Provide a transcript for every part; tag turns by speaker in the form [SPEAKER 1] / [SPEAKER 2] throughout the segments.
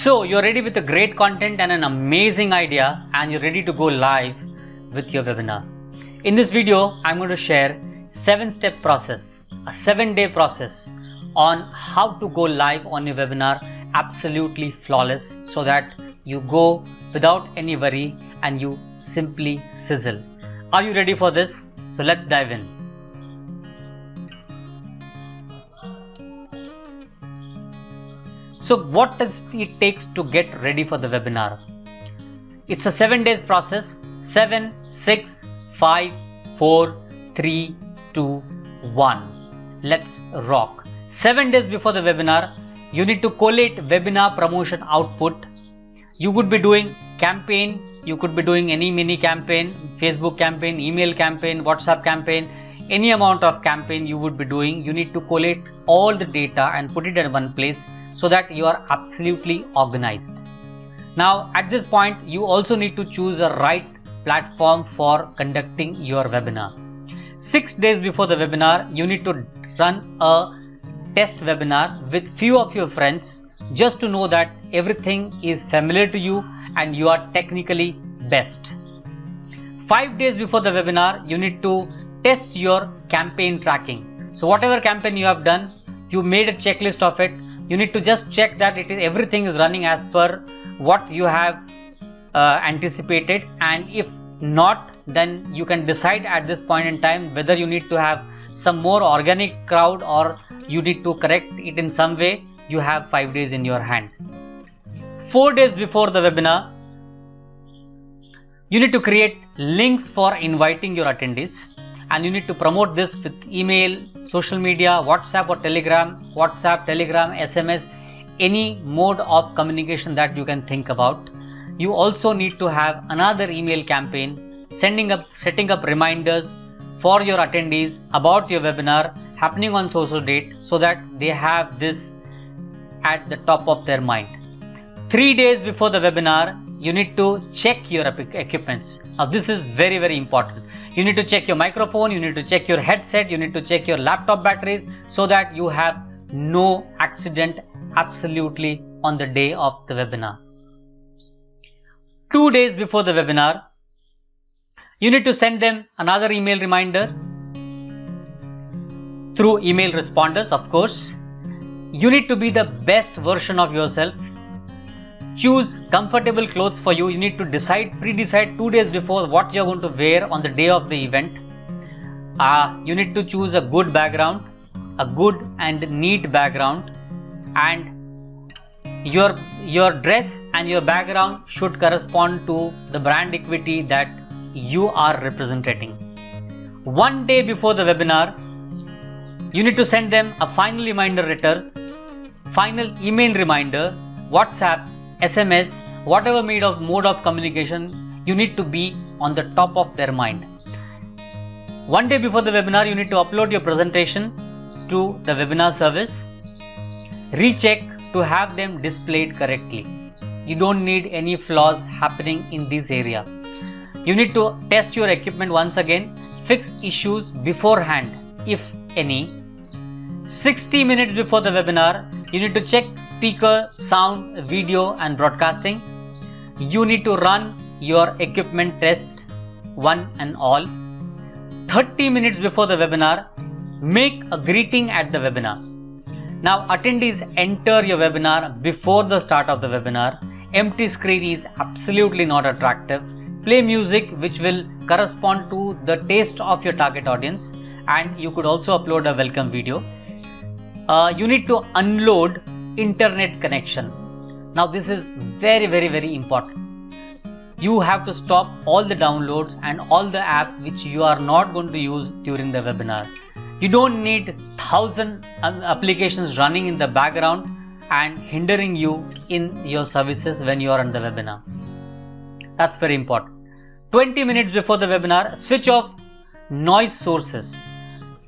[SPEAKER 1] So you're ready with a great content and an amazing idea, and you're ready to go live with your webinar. In this video, I'm going to share 7-step process, a 7-day process on how to go live on your webinar absolutely flawless, so that you go without any worry and you simply sizzle. Are you ready for this? So let's dive in. So what does it takes to get ready for the webinar? It's a 7 days process. 7, 6, 5, 4, 3, 2, 1. Let's rock. 7 days before the webinar, you need to collate webinar promotion output. You could be doing campaign, you could be doing any mini campaign, Facebook campaign, email campaign, WhatsApp campaign, any amount of campaign you would be doing. You need to collate all the data and put it in one place so that you are absolutely organized. Now at this point, you also need to choose a right platform for conducting your webinar. 6 days before the webinar, you need to run a test webinar with few of your friends, just to know that everything is familiar to you and you are technically best. 5 days before the webinar, you need to test your campaign tracking. So whatever campaign you have done, you made a checklist of it. You need to just check that everything is running as per what you have anticipated, and if not, then you can decide at this point in time whether you need to have some more organic crowd or you need to correct it in some way. You have 5 days in your hand. 4 days before the webinar, you need to create links for inviting your attendees, and you need to promote this with email, social media, WhatsApp or Telegram, SMS, any mode of communication that you can think about. You also need to have another email campaign, setting up reminders for your attendees about your webinar happening on so date, so that they have this at the top of their mind. 3 days before the webinar, you need to check your equipments. Now this is very, very important. You need to check your microphone, you need to check your headset, you need to check your laptop batteries, so that you have no accident absolutely on the day of the webinar. 2 days before the webinar, you need to send them another email reminder through email responders, of course. You need to be the best version of yourself. Choose comfortable clothes for you. You need to pre-decide 2 days before what you're going to wear on the day of the event. You need to choose a good background, a good and neat background, and your dress and your background should correspond to the brand equity that you are representing. 1 day before the webinar, you need to send them a final reminder letters, final email reminder, WhatsApp, SMS, whatever mode of communication. You need to be on the top of their mind. 1 day before the webinar, you need to upload your presentation to the webinar service. Recheck to have them displayed correctly. You don't need any flaws happening in this area. You need to test your equipment once again, fix issues beforehand if any. 60 minutes before the webinar, you need to check speaker, sound, video and broadcasting. You need to run your equipment test one and all. 30 minutes before the webinar, make a greeting at the webinar. Now attendees enter your webinar before the start of the webinar. Empty screen is absolutely not attractive. Play music which will correspond to the taste of your target audience, and you could also upload a welcome video. You need to unload internet connection. Now this is very, very, very important. You have to stop all the downloads and all the apps which you are not going to use during the webinar. You don't need 1,000 applications running in the background and hindering you in your services when you are on the webinar. That's very important. 20 minutes before the webinar, switch off noise sources.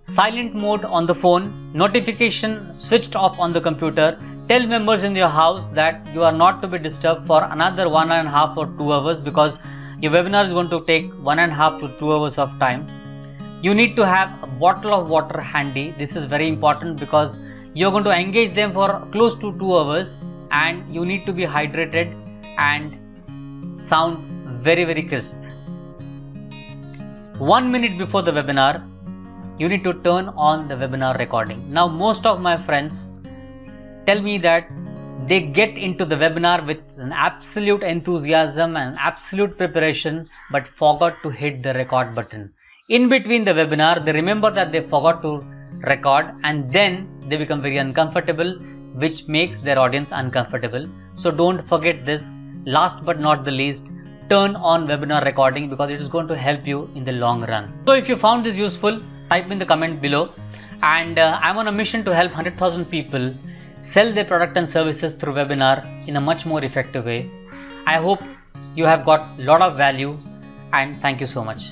[SPEAKER 1] Silent mode on the phone, notification switched off on the computer. Tell members in your house that you are not to be disturbed for another 1.5 or 2 hours, because your webinar is going to take 1.5 to 2 hours of time. You need to have a bottle of water handy. This is very important because you're going to engage them for close to 2 hours and you need to be hydrated and sound very crisp. 1 minute before the webinar, you need to turn on the webinar recording. Now, most of my friends tell me that they get into the webinar with an absolute enthusiasm and absolute preparation, but forgot to hit the record button. In between the webinar, they remember that they forgot to record, and then they become very uncomfortable, which makes their audience uncomfortable. So don't forget this. Last but not the least, turn on webinar recording, because it is going to help you in the long run. So if you found this useful, type in the comment below. And I'm on a mission to help 100,000 people sell their product and services through webinar in a much more effective way. I hope you have got a lot of value, and thank you so much.